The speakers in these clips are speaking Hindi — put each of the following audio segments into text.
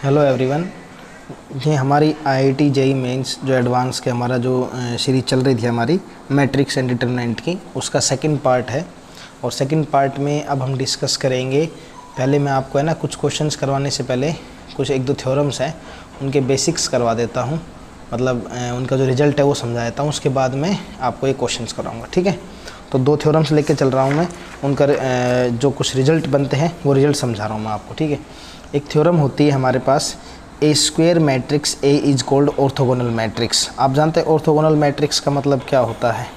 Hello everyone. ये हमारी आईआईटी जेईई मेंस जो एडवांस के हमारा जो सीरीज चल रही थी हमारी मैट्रिक्स एंड डिटरमिनेंट की, उसका सेकंड पार्ट है। और सेकंड पार्ट में अब हम डिस्कस करेंगे। पहले मैं आपको है ना कुछ क्वेश्चंस करवाने से पहले कुछ एक दो थ्योरम्स हैं उनके बेसिक्स करवा देता हूँ, मतलब उनका जो रिज़ल्ट है वो समझा देता हूँ। उसके बाद में आपको ये क्वेश्चंस कराऊँगा, ठीक है। तो दो थ्योरम्स लेके चल रहा हूँ मैं, उनका जो कुछ रिज़ल्ट बनते हैं वो रिज़ल्ट समझा रहा हूँ मैं आपको, ठीक है। एक थ्योरम होती है हमारे पास, a square matrix A is called orthogonal matrix. आप जानते हैं ऑर्थोगोनल मैट्रिक्स का मतलब क्या होता है,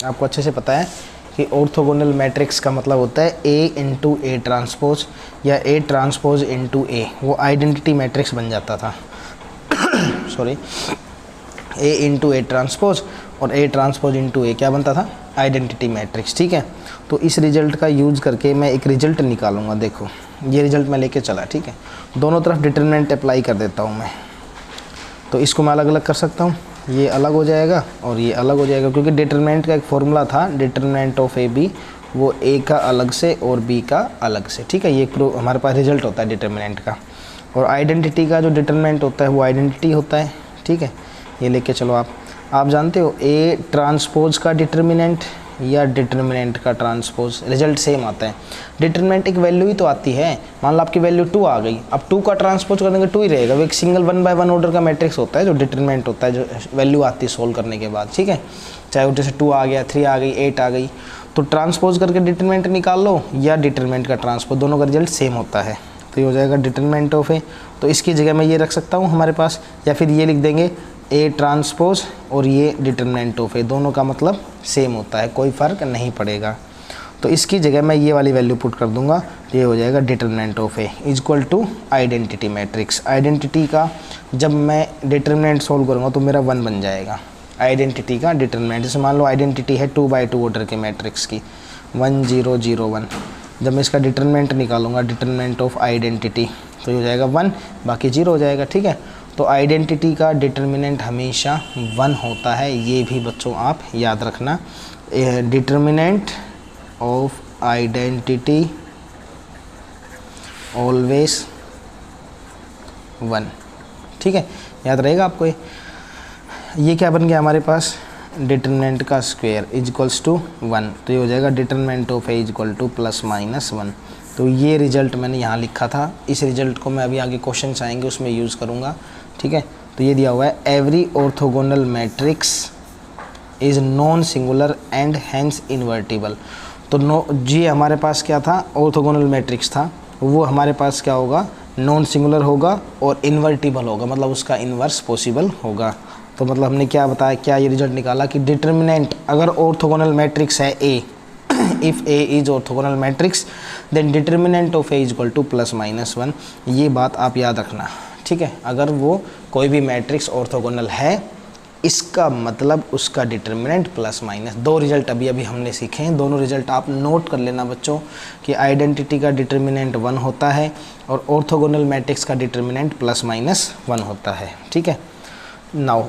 आपको अच्छे से पता है कि ऑर्थोगोनल मैट्रिक्स का मतलब होता है ए इंटू ए ट्रांसपोज या ए ट्रांसपोज इंटू ए। वो आइडेंटिटी मैट्रिक्स बन जाता था sorry, A into A transpose और ए ट्रांसपोज इंटू ए क्या बनता था, आइडेंटिटी मैट्रिक्स, ठीक है। तो इस रिजल्ट का यूज़ करके मैं एक रिजल्ट निकालूंगा। देखो ये रिजल्ट मैं लेके चला, ठीक है। दोनों तरफ डिटरमिनेंट अप्लाई कर देता हूँ मैं। तो इसको मैं अलग अलग कर सकता हूँ, ये अलग हो जाएगा और ये अलग हो जाएगा, क्योंकि डिटरमिनेंट का एक फॉर्मूला था डिटरमिनेंट ऑफ ए बी, वो ए का अलग से और बी का अलग से, ठीक है। ये हमारे पास रिजल्ट होता है डिटरमिनेंट का। और आइडेंटिटी का जो डिटरमिनेंट होता है वो आइडेंटिटी होता है, ठीक है। ये लेके चलो आप जानते हो ए ट्रांसपोज का डिटरमिनेंट या डिटरमिनेंट का ट्रांसपोज रिजल्ट सेम आता है। डिटरमिनेंट एक वैल्यू ही तो आती है, मान लो आपकी वैल्यू 2 आ गई, अब 2 का ट्रांसपोज कर देंगे 2 ही रहेगा। वो एक सिंगल 1 बाय 1 ऑर्डर का मैट्रिक्स होता है जो डिटरमिनेंट होता है, जो वैल्यू आती है सोल्व करने के बाद, ठीक है। चाहे वो जैसे 2 आ गया, 3 आ गई, 8 आ गई, तो ट्रांसपोज करके डिटरमिनेंट निकाल लो या डिटरमिनेंट का ट्रांसपोज, दोनों का रिजल्ट सेम होता है। तो ये हो जाएगा डिटरमिनेंट ऑफ ए। तो इसकी जगह मैं ये रख सकता हूँ हमारे पास, या फिर ये लिख देंगे ए ट्रांसपोज और ये डिटरमिनेंट ऑफ ए, दोनों का मतलब सेम होता है, कोई फ़र्क नहीं पड़ेगा। तो इसकी जगह मैं ये वाली वैल्यू पुट कर दूंगा, ये हो जाएगा determinant of A is equal to identity matrix. Identity का जब मैं डिटरमिनेंट सोल्व करूँगा तो मेरा 1 बन जाएगा, आइडेंटिटी का डिटरमिनेंट। जैसे मान लो आइडेंटिटी है 2 बाई 2 ऑर्डर के मैट्रिक्स की 1 0 0 1, जब मैं इसका डिटरमिनेंट निकालूंगा डिटरमिनेंट ऑफ आइडेंटिटी तो ये हो जाएगा 1, बाकी 0 हो जाएगा, ठीक है। तो आइडेंटिटी का डिटरमिनेंट हमेशा 1 होता है, ये भी बच्चों आप याद रखना। डिटरमिनेंट ऑफ आइडेंटिटी ऑलवेज 1, ठीक है, याद रहेगा आपको। ये क्या बन गया हमारे पास, डिटरमिनेंट का स्क्वायर इज इक्वल्स टू 1, तो ये हो जाएगा determinant of A is equal to plus minus 1। तो ये रिजल्ट मैंने यहाँ लिखा था, इस रिजल्ट को मैं अभी आगे क्वेश्चन आएंगे उसमें यूज़ करूँगा, ठीक है। तो ये दिया हुआ है every orthogonal matrix is non singular and hence invertible. तो जी हमारे पास क्या था, ऑर्थोगोनल मैट्रिक्स था, वो हमारे पास क्या होगा, नॉन सिंगुलर होगा और इन्वर्टिबल होगा, मतलब उसका इन्वर्स पॉसिबल होगा। तो मतलब हमने क्या बताया, क्या ये रिजल्ट निकाला कि डिटरमिनेंट अगर ऑर्थोगोनल मैट्रिक्स है A, if A is orthogonal matrix then determinant of A is equal to plus minus 1। ये बात आप याद रखना, ठीक है। अगर वो कोई भी मैट्रिक्स ऑर्थोगोनल है, इसका मतलब उसका डिटरमिनेंट प्लस माइनस। दो रिजल्ट अभी हमने सीखे हैं, दोनों रिजल्ट आप नोट कर लेना बच्चों कि आइडेंटिटी का डिटरमिनेंट 1 होता है और ऑर्थोगोनल मैट्रिक्स का डिटरमिनेंट प्लस माइनस 1 होता है, ठीक है। नाउ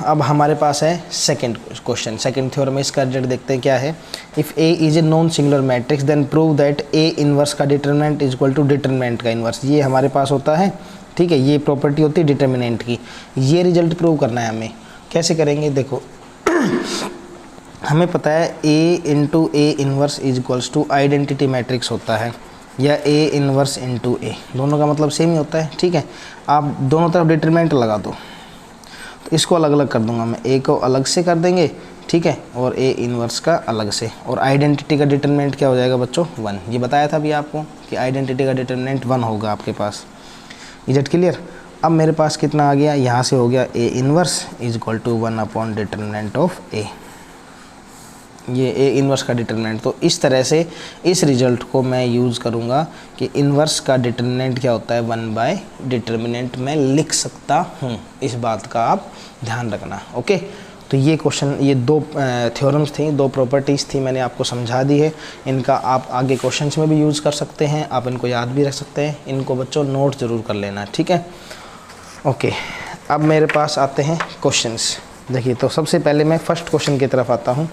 अब हमारे पास है सेकंड क्वेश्चन, सेकंड थ्योरम में इसका रिजल्ट देखते हैं क्या है। If A is a non singular matrix then prove that A inverse का determinant is equal to determinant का इनवर्स। ये हमारे पास होता है, ठीक है, ये प्रॉपर्टी होती है डिटरमिनेंट की। ये रिजल्ट प्रूव करना है हमें, कैसे करेंगे देखो हमें पता है A into A inverse is equals to identity matrix होता है, या ए इनवर्स इंटू ए, दोनों का मतलब सेम ही होता है, ठीक है। आप दोनों तरफ डिटरमिनेंट लगा दो, तो इसको अलग अलग कर दूंगा मैं, ए को अलग से कर देंगे, ठीक है, और ए इनवर्स का अलग से। और आइडेंटिटी का डिटरमिनेंट क्या हो जाएगा बच्चों, 1। ये बताया था अभी आपको कि आइडेंटिटी का डिटरमिनेंट 1 होगा आपके पास। Is it clear. अब मेरे पास कितना आ गया, यहाँ से हो गया A inverse is equal to 1 upon determinant of A, ये ए इनवर्स का डिटरमिनेंट। तो इस तरह से इस रिजल्ट को मैं यूज़ करूँगा कि इनवर्स का डिटरमिनेंट क्या होता है, 1 बाय डिटरमिनेंट मैं लिख सकता हूँ। इस बात का आप ध्यान रखना, ओके। तो ये क्वेश्चन, ये दो थ्योरम्स थी, दो प्रॉपर्टीज़ थी, मैंने आपको समझा दी है। इनका आप आगे क्वेश्चंस में भी यूज़ कर सकते हैं, आप इनको याद भी रख सकते हैं। इनको बच्चों नोट ज़रूर कर लेना, ठीक है, ओके। अब मेरे पास आते हैं क्वेश्चंस। देखिए तो सबसे पहले मैं फर्स्ट क्वेश्चन की तरफ आता हूँ।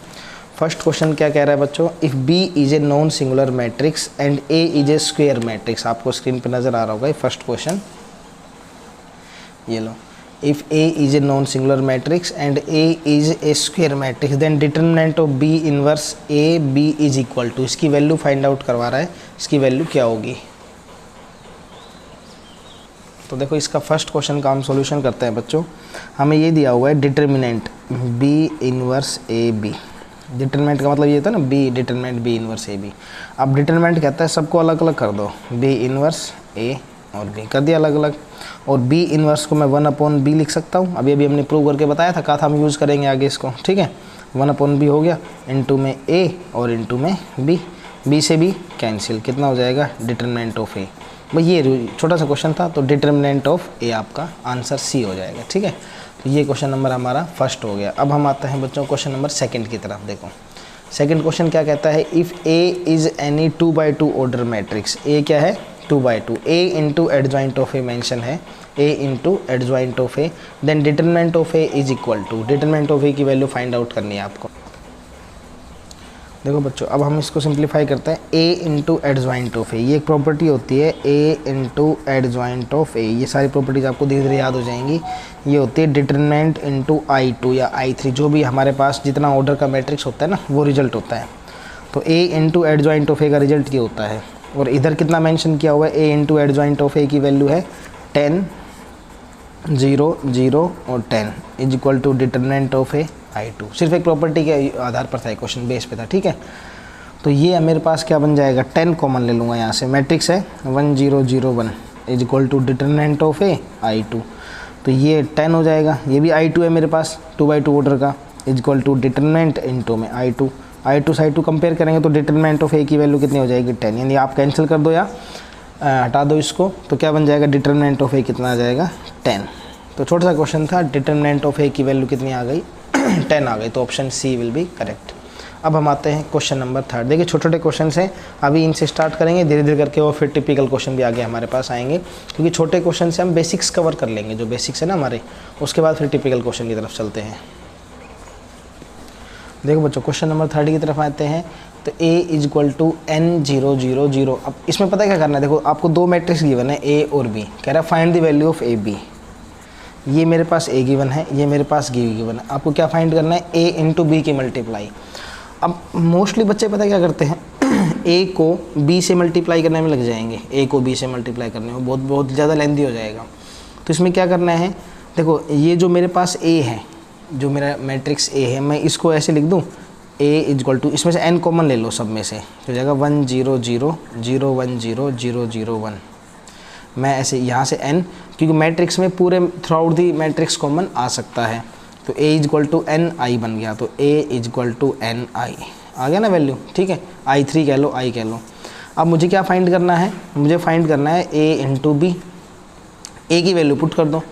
फर्स्ट क्वेश्चन क्या कह रहा है बच्चों, if B is a non singular matrix and A is a square matrix. आपको स्क्रीन पर नज़र आ रहा होगा फर्स्ट क्वेश्चन, ये लो, if A is a non singular matrix and A is a square matrix then determinant of B inverse A B is equal to, इसकी वैल्यू फाइंड आउट करवा रहा है, इसकी वैल्यू क्या होगी। तो देखो इसका फर्स्ट क्वेश्चन का हम सॉल्यूशन करते हैं बच्चों। हमें ये दिया हुआ है determinant B inverse A B. Determinant का मतलब ये था ना B, determinant B inverse A B. अब डिटर्मिनेंट कहता है सबको अलग अलग कर दो, बी इनवर्स ए और बी कर दिया अलग अलग, और बी इनवर्स को मैं 1/b लिख सकता हूँ। अभी हमने प्रूव करके बताया था, कहा था हम यूज़ करेंगे आगे इसको, ठीक है। 1/b हो गया, इनटू में ए और इनटू में बी, बी से बी कैंसिल, कितना हो जाएगा डिटर्मिनेंट ऑफ ए। भाई ये छोटा सा क्वेश्चन था, तो डिटर्मिनेंट ऑफ ए आपका आंसर सी हो जाएगा, ठीक है। तो ये क्वेश्चन नंबर हमारा फर्स्ट हो गया। अब हम आते हैं बच्चों क्वेश्चन नंबर सेकंड की तरफ। देखो सेकंड क्वेश्चन क्या कहता है, if A is any 2x2 order matrix. A क्या है 2x2, A into adjoint of A mention है, A into adjoint of A, then determinant of A is equal to, determinant of A की वैल्यू फाइंड आउट करनी है आपको। देखो बच्चों अब हम इसको सिंप्लीफाई करते हैं, ए इंटू एडजॉइंट ऑफ ए, ये एक प्रॉपर्टी होती है, A into adjoint of A. ये सारी प्रॉपर्टीज आपको धीरे धीरे याद हो जाएंगी। ये होती है डिटर्मिनेंट इंटू I2 या I3, जो भी हमारे पास जितना ऑर्डर का मैट्रिक्स होता है ना वो रिजल्ट होता है। तो ए इंटू एडजॉइंट ऑफ ए का रिजल्ट ये होता है, और इधर कितना मेंशन किया हुआ है, A into adjoint of A की वैल्यू है 10 0 0 और 10 is equal to determinant of A I2। सिर्फ एक प्रॉपर्टी के आधार पर था, क्वेश्चन बेस पे था, ठीक है। तो ये मेरे पास क्या बन जाएगा, 10 कॉमन ले लूँगा यहाँ से, मैट्रिक्स है 1 0 0 1 is equal to determinant of A I2। तो ये 10 हो जाएगा, ये भी I2 है मेरे पास 2x2 ऑर्डर का, is equal to determinant into में I2 से I2 कंपेयर करेंगे तो डिटर्मिनेंट ऑफ ए की वैल्यू कितनी हो जाएगी 10, यानी आप कैंसिल कर दो या हटा दो इसको, तो क्या बन जाएगा डिटर्मिनेंट ऑफ ए कितना आ जाएगा 10। तो छोटा सा क्वेश्चन था, डिटर्मिनेंट ऑफ ए की वैल्यू कितनी आ गई 10 आ गई, तो option C will be correct. अब हम आते हैं क्वेश्चन नंबर थर्ड। देखिए छोटे छोटे क्वेश्चन हैं, अभी इनसे स्टार्ट करेंगे धीरे धीरे करके, और फिर टिपिकल क्वेश्चन भी आगे हमारे पास आएंगे, क्योंकि छोटे क्वेश्चन से हम बेसिक्स कवर कर लेंगे, जो बेसिक्स है ना हमारे, उसके बाद फिर टिपिकल क्वेश्चन की तरफ चलते हैं। देखो बच्चों क्वेश्चन नंबर थर्ड की तरफ आते हैं। तो a is equal to n 0 0 0। अब इसमें पता है क्या करना है, देखो आपको दो मैट्रिक्स गिवन है a और b, कह रहा है find the value of A B. ये मेरे पास a गिवन है, ये मेरे पास b गिवन है, आपको क्या फाइंड करना है a इंटू बी की मल्टीप्लाई। अब मोस्टली बच्चे पता क्या करते हैं a को b से मल्टीप्लाई करने में लग जाएंगे, a को b से मल्टीप्लाई करने में बहुत ज़्यादा लेंथी हो जाएगा। तो इसमें क्या करना है, देखो ये जो मेरे पास a है, जो मेरा मैट्रिक्स A है, मैं इसको ऐसे लिख दूँ a इज इक्वल टू, इसमें से n कॉमन ले लो सब में से, तो हो जाएगा 1 0 0 0 1 0 0 0 1। मैं ऐसे यहाँ से n, क्योंकि मैट्रिक्स में पूरे throughout the matrix common आ सकता है, तो a is equal to n i बन गया, तो a is equal to n i आ गया ना वैल्यू, ठीक है। I3 कह लो, i कह लो। अब मुझे क्या फाइंड करना है, मुझे फाइंड करना है a इंटू बी। a की वैल्यू पुट कर दो,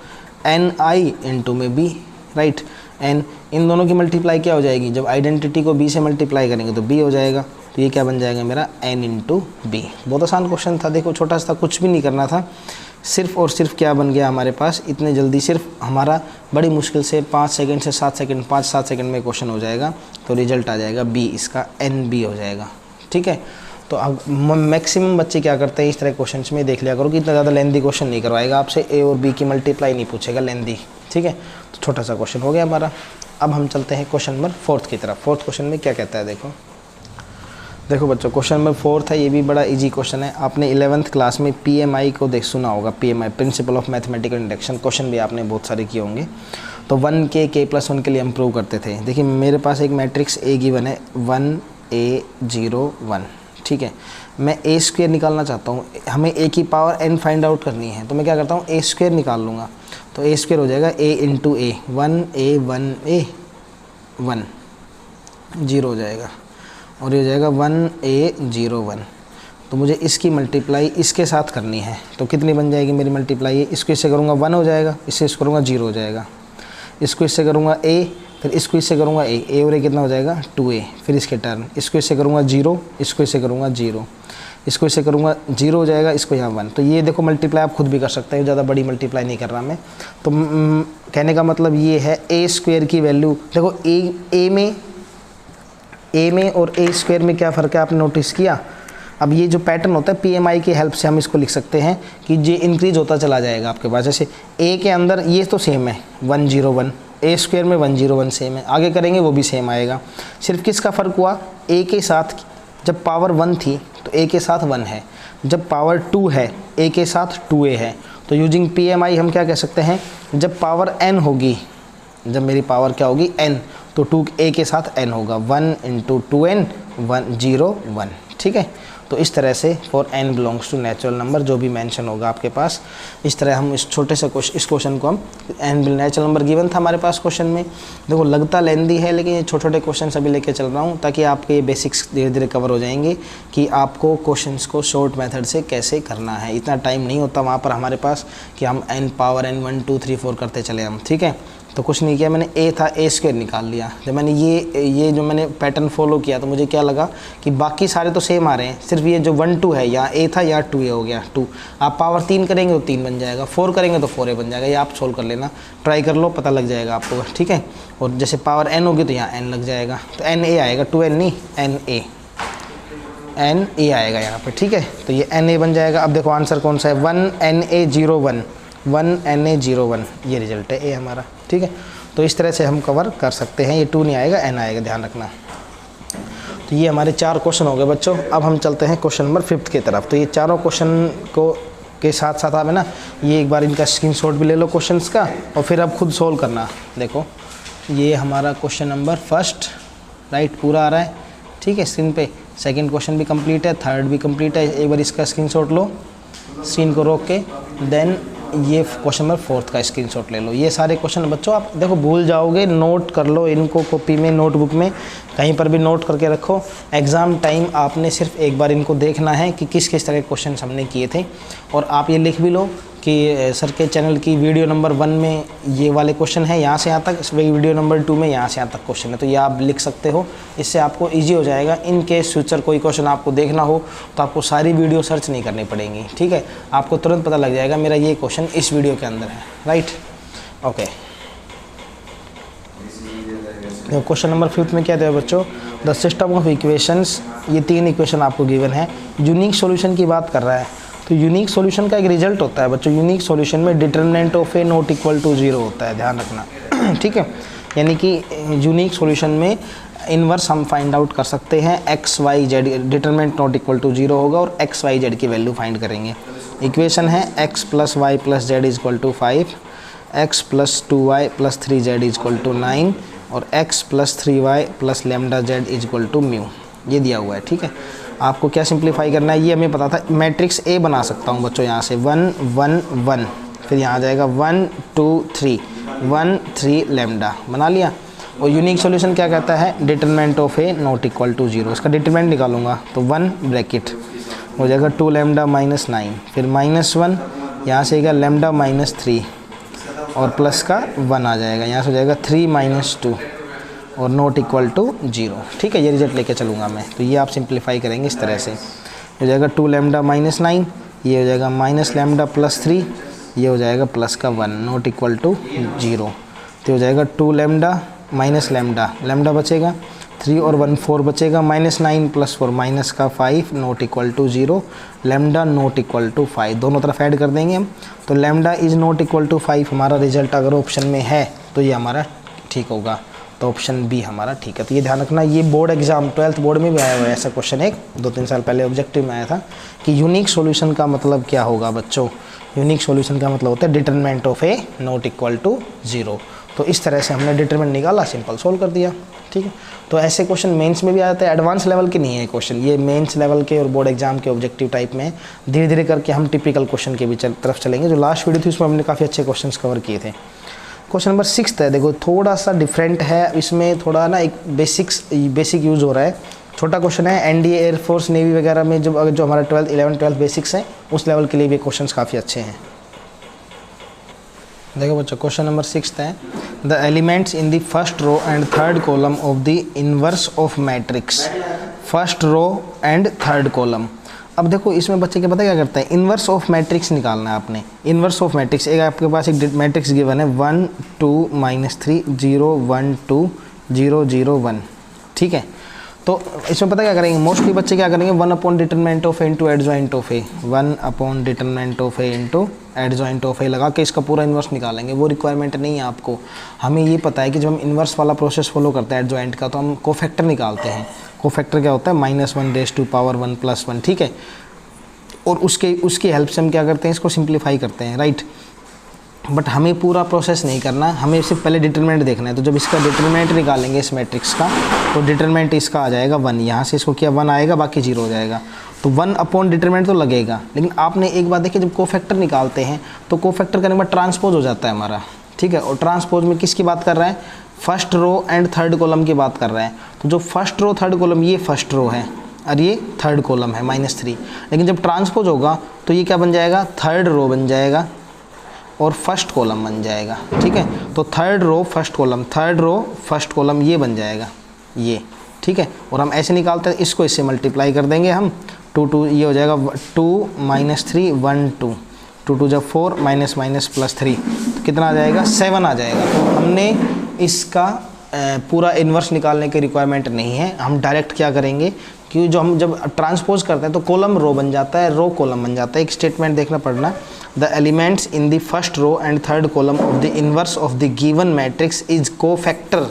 n i इंटू में b, राइट। n इन दोनों की मल्टीप्लाई क्या हो जाएगी, जब आइडेंटिटी को b से मल्टीप्लाई करेंगे तो b हो जाएगा, तो ये क्या बन जाएगा मेरा n इंटू बी। बहुत आसान क्वेश्चन था, देखो छोटा सा था, कुछ भी नहीं करना था, सिर्फ और सिर्फ क्या बन गया हमारे पास इतने जल्दी, सिर्फ हमारा बड़ी मुश्किल से 5 सेकंड से 7 सेकंड 5-7 सेकंड में क्वेश्चन हो जाएगा, तो रिजल्ट आ जाएगा b, इसका NB हो जाएगा, ठीक है। तो अब मैक्सिमम बच्चे क्या करते हैं इस तरह क्वेश्चन में, देख लिया करो कि इतना ज़्यादा लेंदी क्वेश्चन नहीं करवाएगा आपसे, a और b की मल्टीप्लाई नहीं पूछेगा लेंदी, ठीक है। तो छोटा सा क्वेश्चन हो गया हमारा। अब हम चलते हैं क्वेश्चन नंबर फोर्थ की तरफ। फोर्थ क्वेश्चन में क्या कहता है, देखो बच्चों क्वेश्चन नंबर 4 है, ये भी बड़ा इजी क्वेश्चन है। आपने 11th क्लास में PMI को सुना होगा, PMI principle of mathematical induction, question भी आपने बहुत सारे किए होंगे। तो 1 के प्लस 1 के लिए हम प्रूव करते थे। देखिए मेरे पास एक मैट्रिक्स A गिवन है 1 A 0 1, ठीक है। मैं a स्क्वायर निकालना चाहता हूँ, हमें a की पावर n फाइंड आउट करनी है, तो मैं क्या करता हूँ a स्क्वायर निकाल लूँगा, तो a स्क्वायर हो जाएगा a into a, 1a 1a 1 0 हो जाएगा, और ये हो जाएगा 1a 0 1। तो मुझे इसकी मल्टीप्लाई इसके साथ करनी है, तो कितनी बन जाएगी मेरी मल्टीप्लाई, इसको इससे करूँगा 1 हो जाएगा, इससे इसको करूँगा 0 हो जाएगा, इसको इससे करूँगा a, फिर इसको इससे करूँगा a और a कितना हो जाएगा 2a, फिर इसके टर्न, इसको इससे करूँगा 0, इसको इससे करूँगा 0, इसको इससे करूँगा 0 हो जाएगा, इसको यहाँ 1। तो ये देखो मल्टीप्लाई आप खुद भी कर सकते हैं, ज़्यादा बड़ी मल्टीप्लाई नहीं कर रहा मैं। तो कहने का मतलब ये है a स्क्वायर की वैल्यू, देखो a में ए में और ए स्क्वायर में क्या फ़र्क है आपने नोटिस किया। अब ये जो पैटर्न होता है PMI की हेल्प से हम इसको लिख सकते हैं कि ये इंक्रीज होता चला जाएगा आपके पास। जैसे ए के अंदर ये तो सेम है 101, ए स्क्वायर में 101 सेम है, आगे करेंगे वो भी सेम आएगा। सिर्फ किसका फ़र्क हुआ, ए के साथ जब पावर 1 थी तो ए के साथ 1 है, जब पावर 2 है ए के साथ 2a है। तो यूजिंग PMI हम क्या कह सकते हैं, जब पावर n होगी, जब मेरी पावर क्या होगी n, तो 2a के साथ n होगा, 1 × 2n 101, ठीक है। तो इस तरह से for n belongs to natural number जो भी मेंशन होगा आपके पास, इस तरह हम इस छोटे से इस क्वेश्चन को हम n नेचुरल नंबर गिवन था हमारे पास क्वेश्चन में। देखो लगता लेंदी है लेकिन ये छोटे छोटे क्वेश्चन अभी लेके चल रहा हूँ ताकि आपके ये बेसिक्स धीरे धीरे कवर हो जाएंगे कि आपको क्वेश्चंस को शॉर्ट मेथड से कैसे करना है। इतना टाइम नहीं होता वहाँ पर हमारे पास कि हम n पावर n 1 2 3 4 करते चले हम, ठीक है। तो कुछ नहीं किया मैंने, a था a स्क्वायर निकाल लिया। जब मैंने ये जो मैंने पैटर्न फॉलो किया तो मुझे क्या लगा कि बाकी सारे तो सेम आ रहे हैं, सिर्फ ये जो 1 2 है, यहाँ a था यहाँ 2a हो गया 2। आप पावर 3 करेंगे तो 3 बन जाएगा, 4 करेंगे तो 4a बन जाएगा। ये आप सोल्व कर लेना, ट्राई कर लो, पता लग जाएगा आपको, ठीक है। और जैसे पावर n होगी तो यहाँ n लग जाएगा, तो na आएगा, 2n नहीं na आएगा यहाँ पर, ठीक है। तो ये na बन जाएगा। अब देखो आंसर कौन सा है, 1na01, 1na01, ये रिजल्ट है ए हमारा, ठीक है। तो इस तरह से हम कवर कर सकते हैं। ये 2 नहीं आएगा, n आएगा, ध्यान रखना। तो ये हमारे 4 क्वेश्चन हो गए बच्चों। अब हम चलते हैं क्वेश्चन नंबर 5 की तरफ। तो ये चारों क्वेश्चन को के साथ साथ आप है ना, ये एक बार इनका स्क्रीनशॉट भी ले लो क्वेश्चंस का, और फिर अब खुद सोल्व करना। देखो ये हमारा क्वेश्चन नंबर 1 राइट पूरा आ रहा है, ठीक है, स्क्रीन पे। सेकंड क्वेश्चन भी कंप्लीट है, थर्ड भी कंप्लीट है। एक बार इसका स्क्रीनशॉट लो स्क्रीन को रोक के, देन ये क्वेश्चन नंबर 4 का स्क्रीनशॉट ले लो। ये सारे क्वेश्चन बच्चों आप देखो भूल जाओगे, नोट कर लो इनको कॉपी में, नोटबुक में, कहीं पर भी नोट करके रखो। एग्ज़ाम टाइम आपने सिर्फ एक बार इनको देखना है कि किस किस तरह के क्वेश्चन हमने किए थे। और आप ये लिख भी लो कि सर के चैनल की वीडियो नंबर 1 में ये वाले क्वेश्चन है, यहाँ से यहाँ तक, वीडियो नंबर 2 में यहाँ से यहाँ तक क्वेश्चन है। तो ये आप लिख सकते हो, इससे आपको इजी हो जाएगा। इन केस फ्यूचर कोई क्वेश्चन आपको देखना हो तो आपको सारी वीडियो सर्च नहीं करनी पड़ेंगी, ठीक है। आपको तुरंत पता लग जाएगा मेरा ये क्वेश्चन इस वीडियो के अंदर है, राइट, ओके। तो क्वेश्चन नंबर 5 में क्या दिया बच्चों, द सिस्टम ऑफ इक्वेशंस, ये 3 इक्वेशन आपको गिवन है। यूनिक सॉल्यूशन की बात कर रहा है, तो यूनिक सॉल्यूशन का एक रिजल्ट होता है बच्चों। यूनिक सॉल्यूशन में determinant of A not equal to 0 होता है, ध्यान रखना, ठीक है। यानी कि यूनिक सॉल्यूशन में इनवर्स हम फाइंड आउट कर सकते हैं, X Y Z, determinant not equal to 0 होगा और एक्स वाई जेड की वैल्यू फाइंड करेंगे। इक्वेशन है x + y + z = 5, x + 2y + 3z = 9 और x + 3y + λz = μ, ये दिया हुआ है, ठीक है। आपको क्या सिंप्लीफाई करना है, ये हमें पता था। मैट्रिक्स ए बना सकता हूँ बच्चों, यहाँ से 1 1 1, फिर यहाँ आ जाएगा 1 2 3 1 3 लैम्डा, बना लिया। और यूनिक सॉल्यूशन क्या कहता है, determinant of A not equal to 0। इसका डिटरमिनेंट निकालूंगा तो 1 ब्रैकेट हो जाएगा 2 लैम्डा -9, फिर -1, यहाँ से आएगा लैम्डा -3 और प्लस का 1 आ जाएगा, यहाँ से हो जाएगा 3 - 2 और नॉट इक्वल टू 0, ठीक है। ये रिजल्ट लेके चलूँगा मैं। तो ये आप सिंप्लीफाई करेंगे इस तरह से, हो जाएगा 2 लैम्डा -9, ये हो जाएगा माइनस लैम्डा +3, ये हो जाएगा प्लस का 1 नॉट इक्वल टू 0। तो हो जाएगा 2 लैम्डा माइनस लैम्डा, लैम्डा बचेगा 3 और 1 4 बचेगा, -9 + 4 माइनस का 5 not equal to 0, lambda not equal to 5, दोनों तरफ ऐड कर देंगे हम। तो lambda is not equal to 5 हमारा रिजल्ट अगर ऑप्शन में है तो ये हमारा ठीक होगा, तो ऑप्शन बी हमारा ठीक है। तो ये ध्यान रखना, ये बोर्ड एग्जाम 12th बोर्ड में भी आया हुआ है ऐसा क्वेश्चन, एक 2-3 साल पहले ऑब्जेक्टिव में आया था कि यूनिक सॉल्यूशन का मतलब क्या होगा बच्चों। यूनिक सॉल्यूशन का मतलब होता है determinant of A not equal to 0। तो इस तरह से हमने डिटरमिनेंट निकाला, सिंपल सोल्व कर दिया, ठीक है। तो ऐसे क्वेश्चन मेंस में भी आ जाते हैं, एडवांस लेवल के नहीं है क्वेश्चन, ये मेंस लेवल के और बोर्ड एग्जाम के ऑब्जेक्टिव टाइप में। धीरे धीरे करके हम टिपिकल क्वेश्चन के भी तरफ चलेंगे। जो लास्ट वीडियो थी उसमें हमने काफ़ी अच्छे क्वेश्चन कवर किए थे। क्वेश्चन नंबर 6 है, देखो थोड़ा सा डिफरेंट है, इसमें थोड़ा ना एक बेसिक यूज़ हो रहा है। छोटा क्वेश्चन है, एनडीए एयरफोर्स नेवी वगैरह में जो हमारा 11 12 बेसिक्स हैं उस लेवल के लिए भी क्वेश्चंस काफ़ी अच्छे हैं। देखो बच्चों क्वेश्चन नंबर 6 है, the elements in the first row and third column of the inverse of matrix, first row and third column. अब देखो इसमें बच्चे के पता क्या करते हैं, इन्वर्स ऑफ मैट्रिक्स निकालना है आपने। इन्वर्स ऑफ मैट्रिक्स, एक आपके पास एक मैट्रिक्स गिवन है 1 2 -3 0 1 2 0 0 1, ठीक है। तो इसमें पता क्या करेंगे, मोस्टली बच्चे क्या करेंगे, 1 upon determinant of A into adjoint of A, 1 upon determinant of A into adjoint of A लगा के इसका पूरा इन्वर्स निकालेंगे। वो रिक्वायरमेंट नहीं है आपको, हमें ये पता है कि जब हम इन्वर्स वाला प्रोसेस फॉलो करते हैं एडजॉइंट का, तो हम कोफैक्टर निकालते हैं। कोफैक्टर क्या होता है, -1 + 1 ठीक है। और उसकी हेल्प से हम क्या करते हैं, इसको सिंप्लीफाई करते हैं, राइट। बट हमें पूरा प्रोसेस नहीं करना, हमें सिर्फ पहले डिटरमिनेंट देखना है। तो जब इसका डिटरमिनेंट निकालेंगे इस मैट्रिक्स का, तो डिटरमिनेंट इसका आ जाएगा 1, यहाँ से इसको किया 1 आएगा, बाकी 0 हो जाएगा। तो 1 अपॉन डिटरमिनेंट तो लगेगा, लेकिन आपने एक बात देखी, जब कोफैक्टर निकालते हैं तो कोफैक्टर करने के बाद ट्रांसपोज हो जाता है हमारा, ठीक है। और ट्रांसपोज में किसकी बात कर रहा है, first row and third column की बात कर रहा है। तो जो फर्स्ट रो थर्ड कॉलम, ये फर्स्ट रो है और ये थर्ड कॉलम है -3, लेकिन जब ट्रांसपोज होगा तो ये क्या बन जाएगा, थर्ड रो बन जाएगा और फर्स्ट कॉलम बन जाएगा, ठीक है। तो third row first column, third row first column, ये बन जाएगा ये, ठीक है। और हम ऐसे निकालते हैं, इसको इससे मल्टीप्लाई कर देंगे हम, 2 ये हो जाएगा 2 - 3 1 2, 2 2 जब 4 -+3 तो कितना आ जाएगा, 7 आ जाएगा। तो हमने इसका पूरा इन्वर्स निकालने की रिक्वायरमेंट नहीं है, हम डायरेक्ट क्या करेंगे, क्योंकि जो हम जब ट्रांसपोज करते हैं तो कॉलम रो बन जाता है, रो कॉलम बन जाता है। एक स्टेटमेंट देखना पड़ना, the elements in the first row and third column of the inverse of the given matrix is cofactor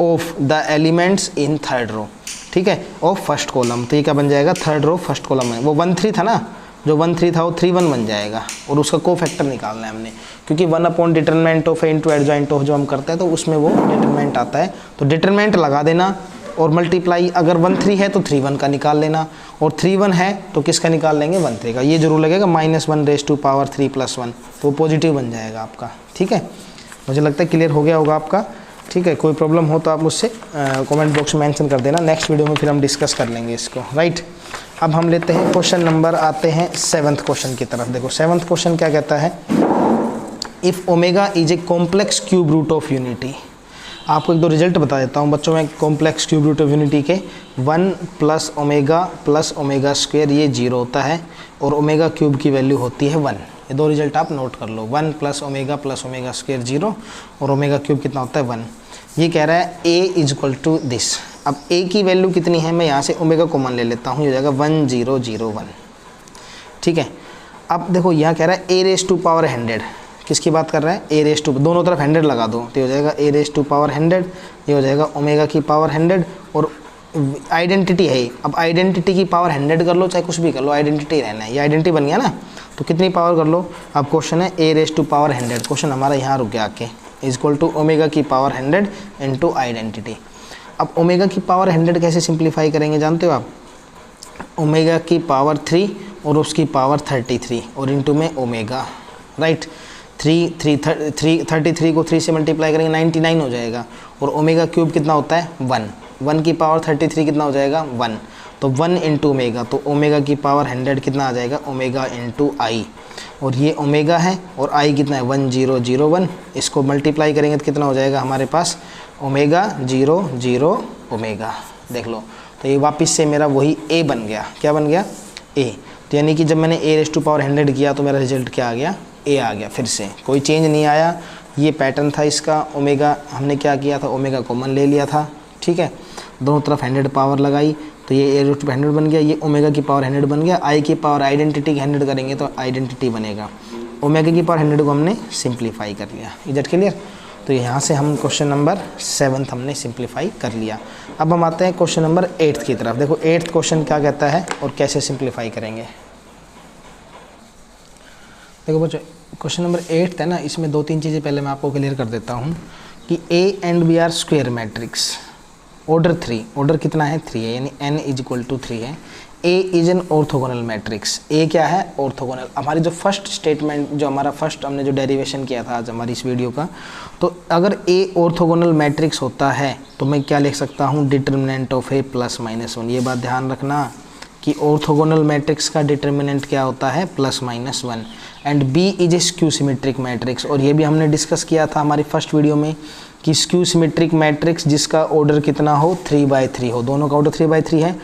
of the elements in third row, ठीक है, ऑफ फर्स्ट कॉलम। तो ये क्या बन जाएगा, थर्ड रो फर्स्ट कॉलम है। वो 1 3 था ना, जो 1 3 था वो 3 1 बन जाएगा, और उसका कोफैक्टर निकालना है हमने, क्योंकि 1 upon determinant of A into adjoint of जो हम करते हैं तो उसमें वो डिटरमिनेंट आता है। तो डिटरमिनेंट लगा देना और मल्टीप्लाई, अगर 1 3 है तो 3 1 का निकाल लेना, और 3 1 है तो किसका निकाल लेंगे, 1 3 का। ये जरूर लगेगा -1⁻³ + 1, तो पॉजिटिव बन जाएगा आपका, ठीक है। मुझे लगता है क्लियर हो गया होगा आपका, ठीक है। कोई प्रॉब्लम हो तो आप मुझसे कमेंट बॉक्स में मेंशन कर देना, नेक्स्ट वीडियो में फिर हम डिस्कस कर लेंगे इसको, राइट। अब हम लेते हैं क्वेश्चन नंबर, आते हैं 7th क्वेश्चन की तरफ। देखो 7th क्वेश्चन क्या कहता है, if omega is a complex cube root of unity. आपको एक दो रिजल्ट बता देता हूँ बच्चों में, complex cube root of unity के 1 + ω+ω², ये 0 होता है, और ओमेगा क्यूब की वैल्यू होती है 1। ये दो रिजल्ट आप नोट कर लो, 1 + ω+ω² 0, और ओमेगा क्यूब कितना होता है 1। ये कह रहा है a = दिस। अब a की वैल्यू कितनी है, मैं यहाँ से ओमेगा कॉमन ले लेता हूँ, ये हो जाएगा 1 0 0 1, ठीक है। अब देखो यहाँ कह रहा है a⁻100, किसकी बात कर रहा है, a⁻, दोनों तरफ 100 लगा दो तो ये हो जाएगा a⁻100, ये हो जाएगा ओमेगा की पावर 100, और आइडेंटिटी है। अब आइडेंटिटी की पावर 100 कर लो, चाहे कुछ भी कर लो, आइडेंटिटी रहना है, ये आइडेंटिटी बन गया ना। तो कितनी पावर कर लो, अब क्वेश्चन है a⁻100, क्वेश्चन हमारा यहाँ रुक गया आके, = ओमेगा की पावर 100 इंटू आइडेंटिटी। अब ओमेगा की पावर 100 कैसे सिंप्लीफाई करेंगे जानते हो आप, ओमेगा की पावर 3 और उसकी पावर 33 और इंटू में ओमेगा, राइट। 33 को 3 से मल्टीप्लाई करेंगे 99 हो जाएगा, और ओमेगा क्यूब कितना होता है 1, 1 की पावर 33 कितना हो जाएगा 1, तो 1 इंटू ओमेगा, तो ओमेगा की पावर 100 कितना आ जाएगा, ओमेगा इंटू आई, और ये ओमेगा है और आई कितना है 1 0 0 1, इसको मल्टीप्लाई करेंगे तो कितना हो जाएगा हमारे पास ओमेगा 0 0 ओमेगा। देख लो, तो ये वापस से मेरा वही ए बन गया, क्या बन गया ए। तो यानी कि जब मैंने a⁻100 किया तो मेरा रिजल्ट क्या आ गया, ए आ गया, फिर से कोई चेंज नहीं आया। ये पैटर्न था इसका, ओमेगा हमने क्या किया था, ओमेगा कॉमन ले लिया था, ठीक है, दोनों तरफ 100 पावर लगाई तो ये a⁻100 बन गया, ये ओमेगा की पावर 100 बन गया। आई की पावर आइडेंटिटी की 100 करेंगे तो आइडेंटिटी बनेगा, ओमेगा की पावर 100 को हमने सिंप्लीफाई कर लिया। Is that clear. तो यहाँ से हम क्वेश्चन नंबर 7 हमने सिंप्लीफाई कर लिया। अब हम आते हैं क्वेश्चन नंबर 8 की तरफ। देखो 8th क्वेश्चन क्या कहता है और कैसे सिंप्लीफाई करेंगे। देखो बच्चों क्वेश्चन नंबर 8 है ना, इसमें 2-3 चीज़ें पहले मैं आपको क्लियर कर देता हूँ कि A and B are square matrix, order 3, order कितना है 3 है, यानी n = 3 है। A is an orthogonal matrix, A क्या है ऑर्थोगोनल। हमारी जो फर्स्ट स्टेटमेंट, जो हमारा फर्स्ट हमने जो डेरिवेशन किया था आज हमारी इस वीडियो का, तो अगर A ऑर्थोगोनल मैट्रिक्स होता है तो मैं क्या लिख सकता हूँ, डिटर्मिनेंट ऑफ A +-1। ये बात ध्यान रखना कि ऑर्थोगोनल मैट्रिक्स का डिटर्मिनेंट क्या होता है +-1। And B is A skew symmetric matrix, और ये भी हमने डिस्कस किया था हमारी फर्स्ट वीडियो में कि स्क्यू सिमेट्रिक मैट्रिक्स जिसका ऑर्डर कितना हो 3/3 हो, दोनों का ऑर्डर 3/3 है,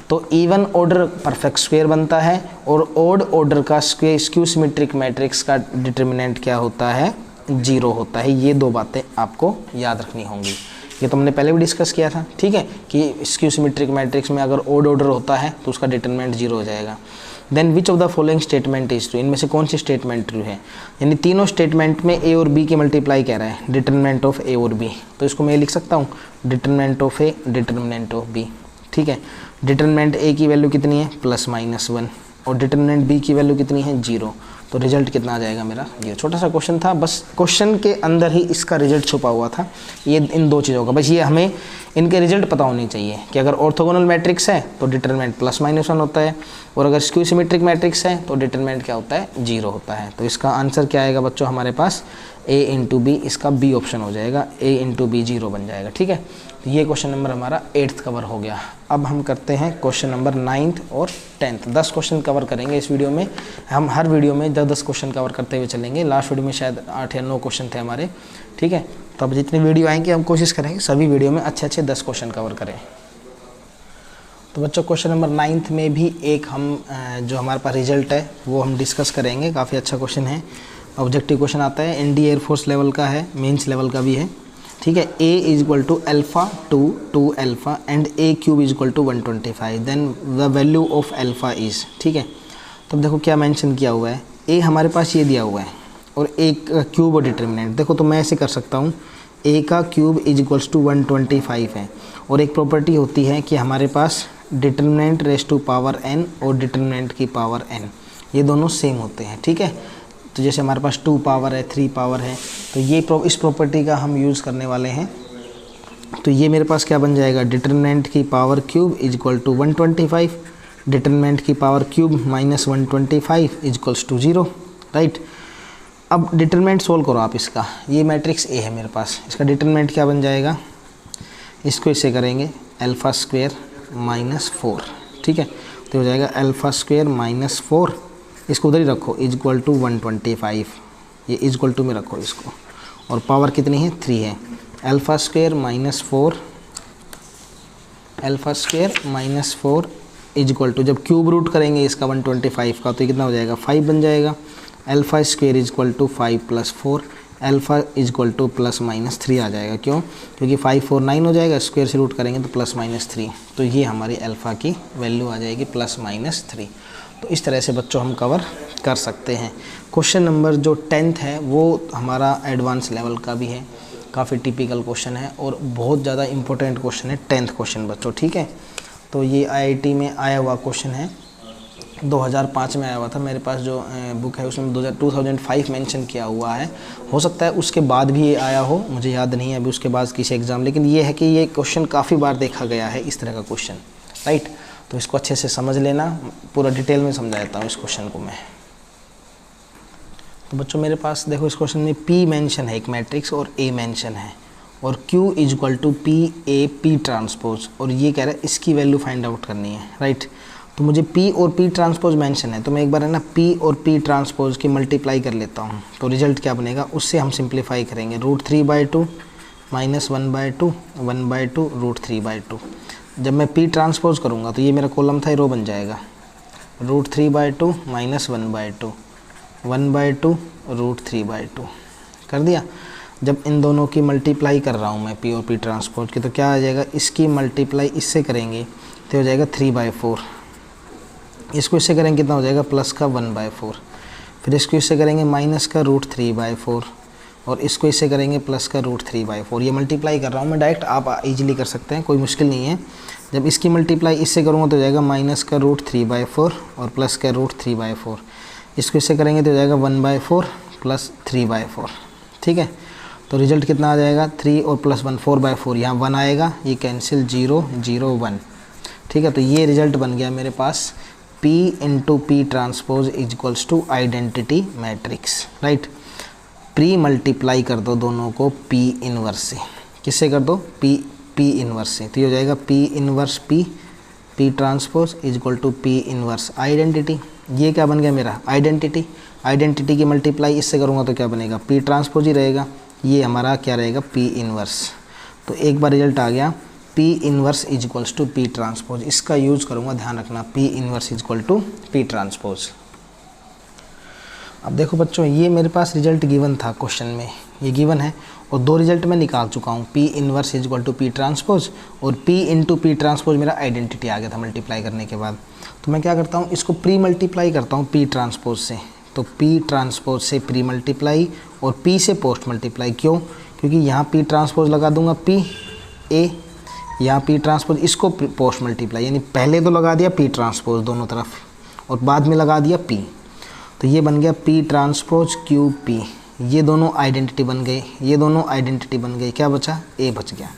तो इवन ऑर्डर परफेक्ट स्क्वायर बनता है, और ऑड ऑर्डर का स्क्यू सिमेट्रिक मैट्रिक्स का डिटर्मिनेंट क्या होता है 0 होता है। ये दो बातें आपको याद रखनी होंगी। ये तो हमने पहले भी डिस्कस किया था, ठीक है, कि स्क्यू सिमेट्रिक मैट्रिक्स में अगर ओड ऑर्डर होता है तो उसका डिटरमिनेंट 0 हो जाएगा। Then which of the following statement is true, इनमें से कौन सी स्टेटमेंट ट्रू है, यानी तीनों स्टेटमेंट में ए और बी की मल्टीप्लाई कह रहा है, डिटरमिनेंट ऑफ ए और बी। तो इसको मैं लिख सकता हूँ determinant of A, determinant of B, ठीक है। डिटरमिनेंट ए की वैल्यू कितनी है +-1 और डिटरमिनेंट बी की वैल्यू कितनी है 0। तो रिजल्ट कितना आ जाएगा मेरा, ये छोटा सा क्वेश्चन था, बस क्वेश्चन के अंदर ही इसका रिजल्ट छुपा हुआ था, ये इन दो चीज़ों का, बस ये हमें इनके रिजल्ट पता होने चाहिए कि अगर ऑर्थोगोनल मैट्रिक्स है तो डिटरमिनेंट +-1 होता है, और अगर स्क्यू सिमेट्रिक मैट्रिक्स है तो डिटरमिनेंट क्या होता है, 0 होता है। तो इसका आंसर क्या आएगा बच्चों हमारे पास, a इंटू बी, इसका बी ऑप्शन हो जाएगा, a इंटू बी 0 बन जाएगा, ठीक है। तो ये क्वेश्चन नंबर हमारा 8th कवर हो गया। अब हम करते हैं क्वेश्चन नंबर 9th और 10th। 10 क्वेश्चन कवर करेंगे इस वीडियो में, हम हर वीडियो में 10 क्वेश्चन कवर करते हुए चलेंगे। लास्ट वीडियो में शायद 8 या 9 क्वेश्चन थे हमारे, ठीक है। तो अब जितनी वीडियो आएंगे हम कोशिश करेंगे सभी वीडियो में अच्छे 10 क्वेश्चन कवर करें। तो बच्चों क्वेश्चन नंबर 9th में भी एक हम जो हमारे पास रिजल्ट है वो हम डिस्कस करेंगे, काफ़ी अच्छा क्वेश्चन है, ऑब्जेक्टिव क्वेश्चन आता है, इंडियन एयरफोर्स लेवल का है, मेंस लेवल का भी है, ठीक है। a equal to alpha 2 alpha and a cube equal to 125, then the value of alpha is, ठीक है। तो देखो क्या मेंशन किया हुआ है, a हमारे पास ये दिया हुआ है और a का क्यूब और डिटरमिनेंट, देखो तो मैं ऐसे कर सकता हूँ, a का क्यूब इक्वल्स टू 125 है, और एक प्रॉपर्टी होती है कि हमारे पास determinant raise to power n और डिटरमिनेंट की पावर n ये दोनों सेम होते हैं, ठीक है। तो जैसे हमारे पास 2 पावर है, 3 पावर है, तो ये इस प्रॉपर्टी का हम यूज़ करने वाले हैं। तो ये मेरे पास क्या बन जाएगा, डिटरमिनेंट की power cube equal to 125, determinant की power cube -125 equals to 0, right. अब डिटरमिनेंट सोल्व करो आप इसका, ये मैट्रिक्स ए है मेरे पास, इसका डिटरमिनेंट क्या बन जाएगा, इसको इसे करेंगे अल्फ़ा स्क्वायर -4, ठीक है। तो हो जाएगा अल्फ़ा स्क्वायर -4, इसको उधर ही रखो, इक्वल टू 125, ये इक्वल टू में रखो इसको, और पावर कितनी है 3 है, alpha square -4, alpha square -4 equal to, जब क्यूब रूट करेंगे इसका 125 का तो ये कितना हो जाएगा 5 बन जाएगा, alpha square equal to 5 + 4, alpha equal to +-3 आ जाएगा, क्यों, क्योंकि 5 4 9 हो जाएगा, स्क्वायर से रूट करेंगे तो +-3, तो ये हमारी अल्फ़ा की वैल्यू आ जाएगी +-3। तो इस तरह से बच्चों हम कवर कर सकते हैं। क्वेश्चन नंबर जो 10th है वो हमारा एडवांस लेवल का भी है, काफ़ी टिपिकल क्वेश्चन है और बहुत ज़्यादा इंपॉर्टेंट क्वेश्चन है 10th क्वेश्चन बच्चों, ठीक है। तो ये IIT में आया हुआ क्वेश्चन है, 2005 में आया हुआ था, मेरे पास जो बुक है उसमें 2005 मेंशन किया हुआ है, हो सकता है उसके बाद भी ये आया हो, मुझे याद नहीं है अभी उसके बाद किसी एग्ज़ाम, लेकिन ये है कि ये क्वेश्चन काफ़ी बार देखा गया है इस तरह का क्वेश्चन, राइट। तो इसको अच्छे से समझ लेना, पूरा डिटेल में समझा देता हूँ इस क्वेश्चन को मैं। तो बच्चों मेरे पास देखो इस क्वेश्चन में P मेंशन है एक मैट्रिक्स और A मेंशन है, और Q equal to P transpose, और ये कह रहा है इसकी वैल्यू फाइंड आउट करनी है, राइट। तो मुझे P और P ट्रांसपोज मेंशन है, तो मैं एक बार है ना P और P ट्रांसपोज की मल्टीप्लाई कर लेता हूँ, तो रिजल्ट क्या बनेगा, उससे हम सिंप्लीफाई करेंगे, √3/2 -1/2 1/2 √3/2। जब मैं P ट्रांसपोज करूँगा तो ये मेरा कॉलम था, रो बन जाएगा, √3/2 -1/2 1/2 √3/2 कर दिया। जब इन दोनों की मल्टीप्लाई कर रहा हूँ मैं P और P ट्रांसपोज की, तो क्या आ जाएगा, इसकी मल्टीप्लाई इससे करेंगे तो हो जाएगा 3/4, इसको इससे करेंगे कितना हो जाएगा, प्लस का 1/4, फिर इसको इससे करेंगे माइनस का √3/4, और इसको इससे करेंगे प्लस का √3/4। ये मल्टीप्लाई कर रहा हूँ मैं डायरेक्ट, आप इजीली कर सकते हैं, कोई मुश्किल नहीं है। जब इसकी मल्टीप्लाई इससे करूँगा तो हो जाएगा माइनस का √3/4 और प्लस का √3/4, इसको इससे करेंगे तो हो जाएगा 1/4 प्लस 3/4, ठीक है। तो रिजल्ट कितना आ जाएगा, 3 और +1 4/4, यहाँ 1 आएगा, ये कैंसिल 0 0 1, ठीक है। तो ये रिजल्ट बन गया मेरे पास P into P transpose equals to identity matrix, right. Pre multiply कर दो दोनों को P इनवर्स से, किससे कर दो, P इनवर्स से, तो ये हो जाएगा P inverse P transpose equal to P inverse identity. ये क्या बन गया मेरा, आइडेंटिटी की मल्टीप्लाई इससे करूँगा तो क्या बनेगा, P ट्रांसपोज ही रहेगा, ये हमारा क्या रहेगा, P इनवर्स। तो एक बार रिजल्ट आ गया P inverse equals to P transpose, इसका यूज़ करूँगा, ध्यान रखना, P inverse equal to P transpose. अब देखो बच्चों, ये मेरे पास रिजल्ट गिवन था क्वेश्चन में, ये गिवन है और दो रिजल्ट मैं निकाल चुका हूँ, P inverse is equal to P transpose और P इंटू P ट्रांसपोज मेरा आइडेंटिटी आ गया था मल्टीप्लाई करने के बाद। तो मैं क्या करता हूँ, इसको प्री मल्टीप्लाई करता हूँ P ट्रांसपोज से। तो P ट्रांसपोज से प्री मल्टीप्लाई और P से पोस्ट मल्टीप्लाई। क्यों? क्योंकि यहाँ P ट्रांसपोज लगा दूंगा P A, यहाँ P ट्रांसपोज इसको पोस्ट मल्टीप्लाई, यानी पहले तो लगा दिया P ट्रांसपोज दोनों तरफ और बाद में लगा दिया P। तो ये बन गया P ट्रांसपोज QP, ये दोनों आइडेंटिटी बन गए, ये दोनों आइडेंटिटी बन गई। क्या बचा? A बच गया।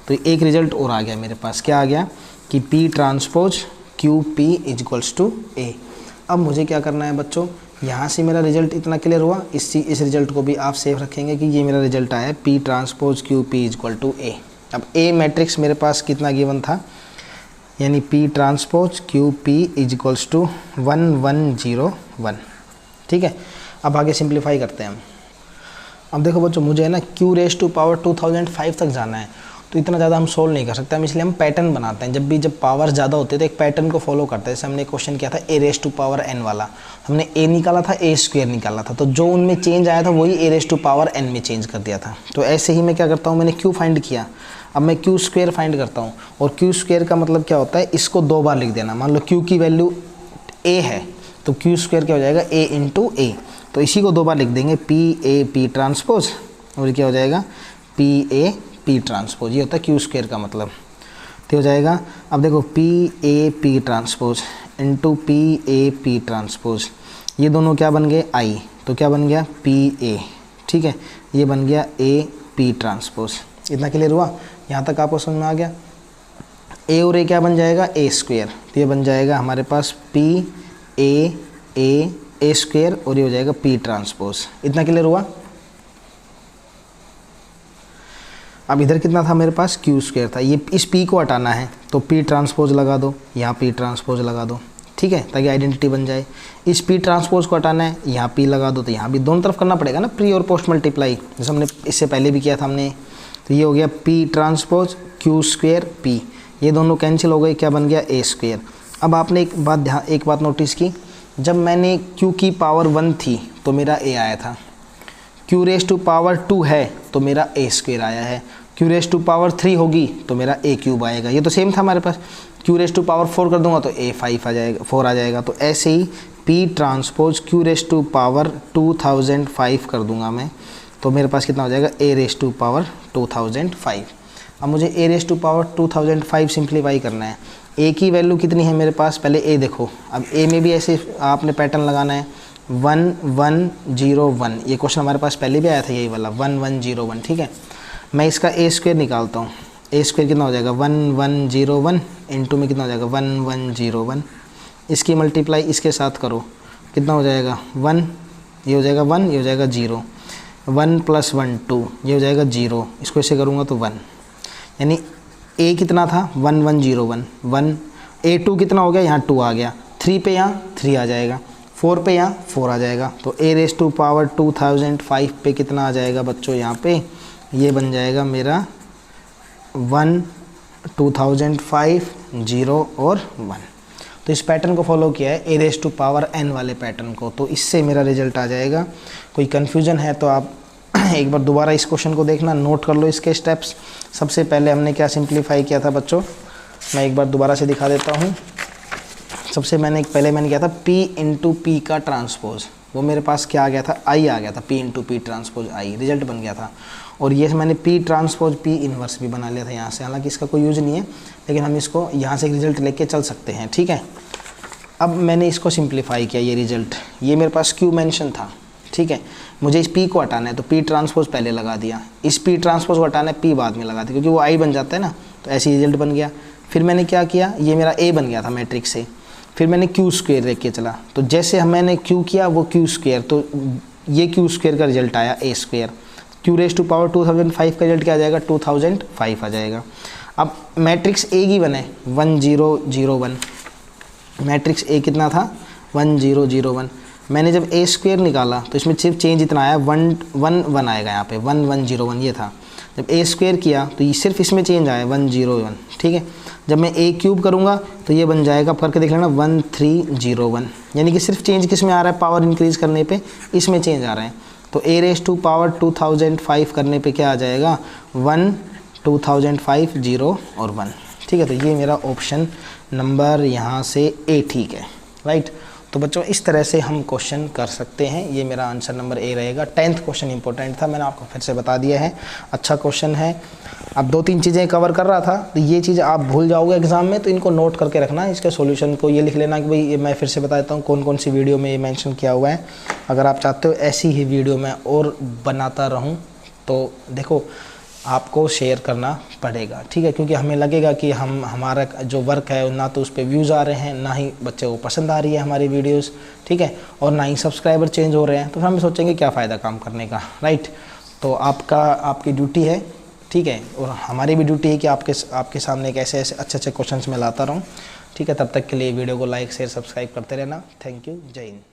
तो एक रिजल्ट और आ गया मेरे पास। क्या आ गया कि P transpose QP is equals to A। अब मुझे क्या करना है बच्चों, यहाँ से मेरा रिजल्ट इतना क्लियर हुआ, इस रिजल्ट को भी आप सेव रखेंगे कि ये मेरा रिजल्ट आया P transpose QP is equal to A। अब A मैट्रिक्स मेरे पास कितना गिवन था, यानी P transpose QP is equals to 1 1 0 1। ठीक है, अब आगे सिंप्लीफाई करते हैं हम। अब देखो बच्चों, मुझे है ना Q रेज टू पावर 2005 तक जाना है, तो इतना ज़्यादा हम सोल्व नहीं कर सकते हम, इसलिए हम पैटर्न बनाते हैं। जब पावर ज़्यादा होती है तो एक पैटर्न को फॉलो करते हैं। जैसे हमने क्वेश्चन किया था A raise to power n वाला, हमने A निकाला था, A स्क्वायर निकाला था, तो जो उनमें चेंज आया था वही A raise to power n में चेंज कर दिया था। तो ऐसे ही मैं क्या करता हूँ, मैंने Q फाइंड किया, अब मैं Q स्क्वायर फाइंड करता हूँ। और Q स्क्वायर का मतलब क्या होता है, इसको दो बार लिख देना। मान लो Q की वैल्यू A है तो Q स्क्वायर क्या हो जाएगा, A इंटू A। तो इसी को दो बार लिख देंगे, P ट्रांसपोज, और क्या हो जाएगा P ट्रांसपोज। ये होता है Q स्क्वायर का मतलब, तो हो जाएगा। अब देखो P transpose into P transpose, ये दोनों क्या बन गए I, तो क्या बन गया PA। ठीक है, ये बन गया AP ट्रांसपोज। इतना क्लियर हुआ? यहाँ तक आपको समझ में आ गया? A और A क्या बन जाएगा, A स्क्वायर, तो ये बन जाएगा हमारे पास A स्क्वायर और ये हो जाएगा P ट्रांसपोज। इतना क्लियर हुआ? अब इधर कितना था मेरे पास, Q स्क्वायर था, ये इस P को हटाना है तो P ट्रांसपोज लगा दो, यहाँ P ट्रांसपोज लगा दो। ठीक है, ताकि आइडेंटिटी बन जाए। इस P ट्रांसपोज को हटाना है, यहाँ P लगा दो, तो यहाँ भी दोनों तरफ करना पड़ेगा ना, प्री और पोस्ट मल्टीप्लाई, जैसे हमने इससे पहले भी किया था हमने। तो ये हो गया P transpose Q square P, ये दोनों कैंसिल हो गए, क्या बन गया A स्क्वायर। अब आपने एक बात नोटिस की, जब मैंने Q की पावर 1 थी तो मेरा A आया था, Q रेज टू पावर 2 है तो मेरा A स्क्वायर आया है, Q रेज टू पावर 3 होगी तो मेरा A क्यूब आएगा। ये तो सेम था हमारे पास। Q रेज टू पावर 4 कर दूंगा तो A 5 आ जाएगा, 4 आ जाएगा। तो ऐसे ही P transpose Q raise to power 2005 कर दूंगा मैं, तो मेरे पास कितना हो जाएगा, A रेज टू पावर 2005। अब मुझे A raise to power 2005 simplify करना है। A की वैल्यू कितनी है मेरे पास, पहले A देखो। अब A में भी ऐसे आपने पैटर्न लगाना है, 1 1 0 1। ये क्वेश्चन हमारे पास पहले भी आया था, यही वाला 1 1 0 1। ठीक है, मैं इसका A स्क्वायर निकालता हूँ। A स्क्वायर कितना हो जाएगा, 1 1 0 1 इंटू में कितना हो जाएगा, 1 1 0 1। इसकी मल्टीप्लाई इसके साथ करो, कितना हो जाएगा 1, ये हो जाएगा 1, ये हो जाएगा 0, 1 + 1 2, ये हो जाएगा 0। इसको ऐसे करूँगा तो 1, यानी A कितना था 1 1 0 1 1, A2 कितना हो गया, यहाँ 2 आ गया, 3 पे यहाँ 3 आ जाएगा, 4 पे यहाँ 4 आ जाएगा। तो A रेज टू पावर 2005 पे कितना आ जाएगा बच्चों, यहाँ पे ये बन जाएगा मेरा 1 2005 0 और 1। तो इस पैटर्न को फॉलो किया है, A raise to power n वाले पैटर्न को, तो इससे मेरा रिजल्ट आ जाएगा। कोई कन्फ्यूजन है तो आप एक बार दोबारा इस क्वेश्चन को देखना, नोट कर लो इसके स्टेप्स। सबसे पहले हमने क्या सिंप्लीफाई किया था बच्चों, मैं एक बार दोबारा से दिखा देता हूँ। सबसे पहले मैंने किया था P इंटू P का ट्रांसपोज, वो मेरे पास क्या आ गया था, I आ गया था, P into P transpose I, result बन गया था। और ये मैंने P ट्रांसपोज P इन्वर्स भी बना लिया था यहाँ से, हालांकि इसका कोई यूज़ नहीं है, लेकिन हम इसको यहाँ से एक रिजल्ट लेके चल सकते हैं। ठीक है, अब मैंने इसको सिंप्लीफाई किया, ये रिजल्ट, ये मेरे पास Q मेंशन था। ठीक है, मुझे इस P को हटाना है तो P ट्रांसपोज पहले लगा दिया, इस P ट्रांसपोज को हटाना है, P बाद में लगा दिया, क्योंकि वो I बन जाता है ना, तो ऐसे रिजल्ट बन गया। फिर मैंने क्या किया, ये मेरा A बन गया था मैट्रिक्स से, फिर मैंने Q स्क्वायर लेके चला, तो जैसे मैंने Q किया वो Q स्क्वायर, तो ये Q स्क्वायर का रिजल्ट आया A square. Q raise to power 2005 का रिजल्ट क्या आ जाएगा, 2005 आ जाएगा। अब मैट्रिक्स A की बने 1 0 0 1, मैट्रिक्स A कितना था 1 0 0 1। मैंने जब A स्क्वायर निकाला तो इसमें सिर्फ चेंज इतना आया, 1 1 1 आएगा यहाँ पे, 1 1 0 1 ये था। जब ए स्क्वायर किया तो ये सिर्फ इसमें चेंज आया 101, ठीक है। जब मैं ए क्यूब करूँगा तो ये बन जाएगा, करके देख लेना 1301, यानी कि सिर्फ चेंज किस में आ रहा है, पावर इंक्रीज़ करने पे इसमें चेंज आ रहा है। तो a रेज़ टू पावर 2005 करने पे क्या आ जाएगा 1 2005 0 और 1, ठीक है। तो ये मेरा ऑप्शन नंबर यहाँ से ए ठीक है, राइट। तो बच्चों इस तरह से हम क्वेश्चन कर सकते हैं। ये मेरा आंसर नंबर ए रहेगा। 10th क्वेश्चन इंपॉर्टेंट था, मैंने आपको फिर से बता दिया है, अच्छा क्वेश्चन है। अब 2-3 चीज़ें कवर कर रहा था, तो ये चीज़ आप भूल जाओगे एग्जाम में, तो इनको नोट करके रखना। इसके सॉल्यूशन को ये लिख लेना कि भाई ये मैं फिर से बता देता हूँ कौन कौन सी वीडियो में ये मेंशन किया हुआ है। अगर आप चाहते हो ऐसी ही वीडियो मैं और बनाता रहूँ तो देखो आपको शेयर करना पड़ेगा, ठीक है, क्योंकि हमें लगेगा कि हमारा जो वर्क है ना तो उस पर व्यूज़ आ रहे हैं, ना ही बच्चे को पसंद आ रही है हमारी वीडियोस, ठीक है, और ना ही सब्सक्राइबर चेंज हो रहे हैं, तो फिर हम सोचेंगे क्या फ़ायदा काम करने का, राइट। तो आपकी ड्यूटी है, ठीक है, और हमारी भी ड्यूटी है कि आपके सामने एक ऐसे अच्छे क्वेश्चन मैं लाता रहूँ, ठीक है। तब तक के लिए वीडियो को लाइक शेयर सब्सक्राइब करते रहना। थैंक यू, जय हिंद।